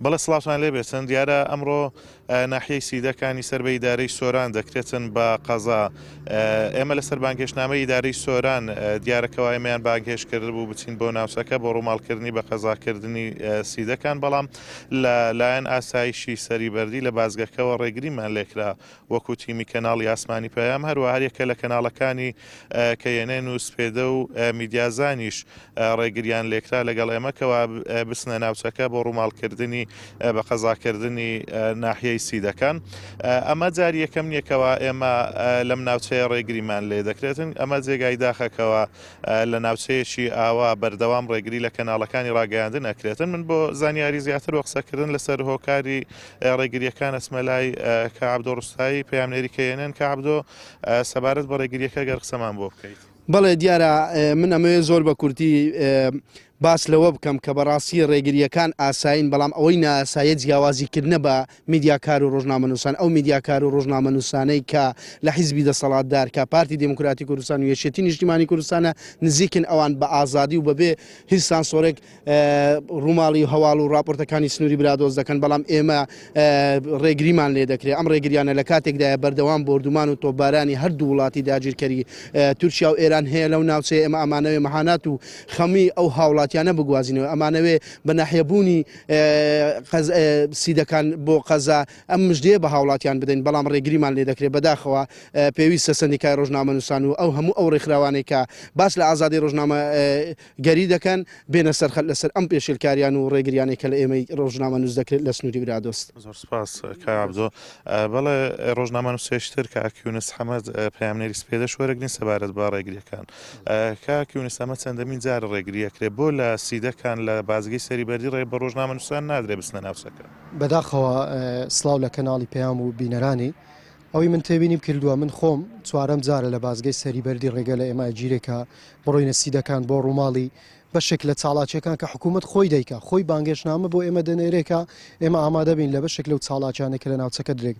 بەڵێ سڵاوتان لێبێتن دیارە ئەمڕۆ ناحیەی سیدەکانی سەر بە ئیدارەی سۆران دەکرێتن بە قەزا. ئێمە لەسەر بانگهێشتنامەی ئیدارەی سۆران دیارەکەەوە ئێمەیان بانگهێش کرد بوو بچین بۆ ناوچەکە بۆ ڕووماڵکردنی بە قەزاکردنی سیدەکان، بەڵام لایەن ئاسایشی سەری بەردی لە بازگەکەەوە ڕێگریمان لێکرا وەکو تیمی کەناڵی ئاسمانی پەیام، هەروە هەریەکە لە کەناڵەکانی کەیەنێن و سپێدە و میدیازانیش ڕێگریان لێکرا لەگەڵ ئێمەکەوە بسنە ناوچەکە بۆ ڕووماڵکردنی بە قەزاکردنی ناحیەی سیدەکان. ئەمە جاری یەکەم نیەکەوە ئێمە لەم ناوچەیە ڕێگریمان لێ دەکرێتن. ئەمە جێگای داخەکەەوە لە ناوچەیەکی ئاوا بەردەوام ڕێگری لە کەناڵەکانی ڕاگەیاندن ئەکرێتن. من بۆ زانیاری زیاتر وە قسەکردن لەسەر هۆکاری ڕێگریەکان ئەسمەلای کە عەبدۆڕستایی پەیامنێری کەیەنێن. کە عەبدۆ سەبارەت بە ڕێگریەکە گەر قسەمان بۆ بکەیت. بەڵێ دیارە من ئەمەوێ زۆر بە کورتی باس لەوە بکەم کە بەڕاستی ڕێگریەکان ئاساین، بەڵام ئەوەی ناسایە جیاوازیکردنە بە میدیاکار و ڕۆژنامەنووسان، ئەو میدیاکار و ڕۆژنامەنووسانەی کە لە حیزبی دەسەڵاتدار کە پارتی دموکراتی کوردستان و یەکێتی نیشتیمانی کوردستانە نزیکن ئەوان بە ئازادی و بەبێ هیچ سانسۆرێک ڕووماڵی هەواڵ و راپۆرتەکانی سنووری برادۆز دەکەن، بەڵام ئێمە ڕێگریمان لێ دەکرێت. ئەم ڕێگریانە لە کاتێکدایە بەردەوام بردومان و تۆبارانی هەردوو وڵاتی داگیرکەری تورکیا و ئێران هەیە لەو ناوچەیە. ئێمە ئەمانەوێ مەحانات و خەمی ئەو هاوڵاتیانە بگوازینەوە، ئەمانەوێ بە ناحیەبوونی سیدەکان بۆ قەزا ئەم مژدەیە بە هاوڵاتیان بدەین، بەڵام ڕێگریمان لێ دەکرێت. بەداخەوە پێویستە سندیکای ڕۆژنامەنووسان و ئەو هەموو ئەو ڕێکخراوانەی کە باس لە ئازادی ڕۆژنامە گەری دەکەن بێنە سەرخەت لەسەر ئەم پێشێلکاریان و ڕێگریانێک کە لە ئێمەی ڕۆژنامەنووس دەکرێت لە سنووری برادۆست. زۆر سپاس کاک عەبدۆ. بەڵێ ڕۆژنامەنووسێشتر کاک یونس حەمەد پەیامنێری سپێدە شوەرەگرین سەبارەت بە ڕێگریەکان. کاک یونس ئەمە چەندەمین جار ڕێگریەکرێت بۆ لە سیدەکان لە بازگەی سەری بەردی ڕێ بە ڕۆژنامەنووسان نادرێ بستنە ناوچەکە. بەداخەوە سڵاو لە کەناڵی پەیام و بینەرانی ئەوی من تێبینیم کردووە. من خۆم چوارەم جارە لە بازگەی سەری بەردی ڕێگە لە ئێمە گیرێکە بڕۆینە سیدەکان بۆ ڕووماڵی بەشێک لە چاڵاکیەکان کە حکوومەت خۆی دەیکا، خۆی بانگێشنامە بۆ ئێمە دەنێرێکە ئێمە ئامادە بین لە بەشێک لەو چاڵاکیانێکە لە ناوچەکە درێک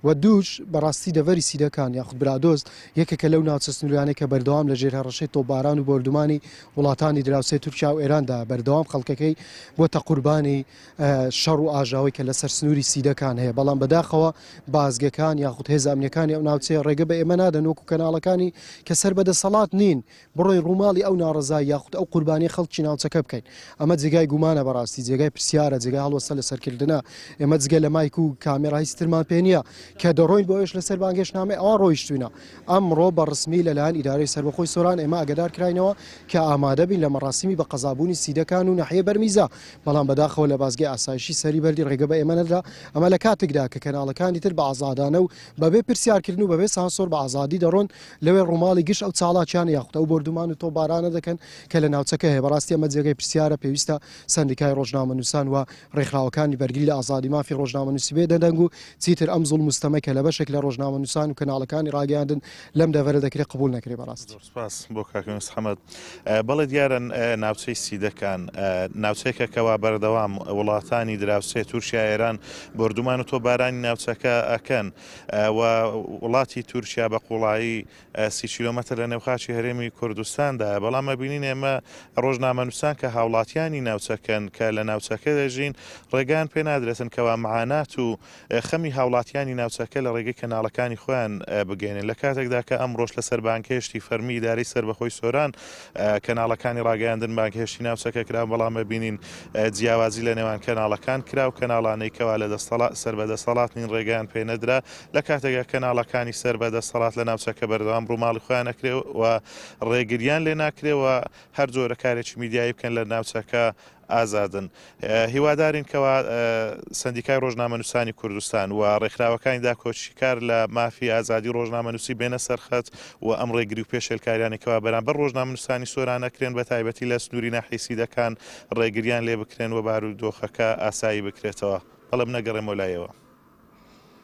و دووش بەڕاستی دەڤەری سیدەکان یاخود برادۆست یەکێکە لەو ناوچە سنووریانێکە بەردەوام لە ژێر هەڕەشەی تۆباران و بردومانی وڵاتانی دراوسێ تورکیا و ئێراندا بەردەوام خەڵکەکەی بۆتە قوربانی شەڕ و ئاژاوی کە لەسەر سنووری سیدەکان هەیە. بەڵام بەداخەوە بازگەکان یاخود هێز ئەمنیەکانی ئەو ناوچەیە ڕێگە بە ئێمە نادەن وەکو کەناڵەکانی کە سەر بەدەسەڵات نین بڕۆی ڕووماڵی ئەو ناڕزای یاخود ئەو قوربانی خەڵکی ناوچەکە بکەین. ئەمە جێگای گومانە، بەڕاستی جێگای پرسیارە، جێگای هەڵوەسە لە سەرکردنە. ئێمە جگە لە مایک و کامێرای سترمان پێ نییە کە دەڕۆین بۆیش لەسەر بانگێشنامە ئەوە ڕۆیشتوینە. ئەمڕۆ بە ڕسمی لەلایەن ئیدارەی سەربەخۆی سۆران ئێمە ئاگادار کراینەوە کە ئامادە بین لە مەڕاستیمی بە قەزابوونی سیدەکان و ناحیە بەرمیزە، بەڵام بەداخەوە لە بازگەی ئاسایشی سەری بەردی ڕێگە بە ئێمە نەدرا. ئەمە لە کاتێکدا کە کەناڵەکانی تر بە ئازادانە و بەبێ پرسیارکردن و بەبێ سانسۆر بە ئازادی دەڕۆن لەوێ ڕووماڵی گشت ئەو چاڵاکیان یاخود ئەو بردومان و تۆبارانە دەکەن کە لە ناوچەکە هەیە. بەڕاستی ئەمە جێگەی پرسیارە، پێویستە سندیکای ڕۆژنامەنووسان و ڕێکخراوەکانی بەرگری لە ئازادی مافی ڕۆژنامەنووسی بێ دەنگ و چیتر ئەم زوڵم مستەمەکە لە بەشێک لە ڕۆژنامەنووسان و کەناڵەکانی ڕاگەیاندن لەم دەڤەرە دەکرێت قبول نەکرێت. بەڕاستی سپاس بۆ کاک یونس حەمەد. بەڵێ دیارە ناوچەی سیدەکان ناوچەیەکە کەوا بەردەوام وڵاتانی دراوسێ تورکیا ئێران بردومان و تۆبارانی ناوچەکە ئەکەن و وڵاتی تورکیا بە قوڵایی 30 کیلۆمەتر لە نێوخاچی هەرێمی کوردستاندا. بەڵام ئەبینین ئێمە ڕۆژنامەنووسان کە هاوڵاتیانی ناوچەکەن کە لە ناوچەکە دەژین ڕێگان پێ نادرێتن کەوا معانات و خەمی هاوڵاتیانی ناوچەکە لە ڕێگەی کەناڵەکانی خۆیان بگەێنن. لە کاتێکدا کە ئەمڕۆژ لەسەر بانکهێشتی فەرمی ئیدارەی سەربەخۆی سۆران کەناڵەکانی ڕاگەیاندن بانکهێشتی ناوچەکە کرا، بەڵام ئەبینین جیاوازی لە نێوان کەناڵەکان کرا و کەناڵانەی کەوا لە سەربەدەسەڵات نین ڕێگەیان پێ نەدرا. لە کاتێکە کەناڵەکانی سەربەدەسەڵات لە ناوچەکە بەردەوام ڕووماڵی خۆیان نەکرێ و ڕێگریان لێ ناکرێەوە هەر جۆرە کارێکی میدیایی بکەن لە ناوچەکە ئازادن. هیوادارین کەوا سندیکای ڕۆژنامەنووسانی کوردستان و ڕێکخراوەکانی داکۆچیکار لە مافی ئازادی ڕۆژنامەنووسی بێنە سەرخەت و ئەم ڕێگری و پێشێلکاریانێکەوە بەرامبەر ڕۆژنامەنووسانی سۆران نەکرێن بە تایبەتی لە سنووری ناحیەی سیدەکان ڕێگریان لێ بکرێن و بارودۆخەکە ئاسایی بکرێتەوە. بەڵام نەگەڕێمە لایەوە.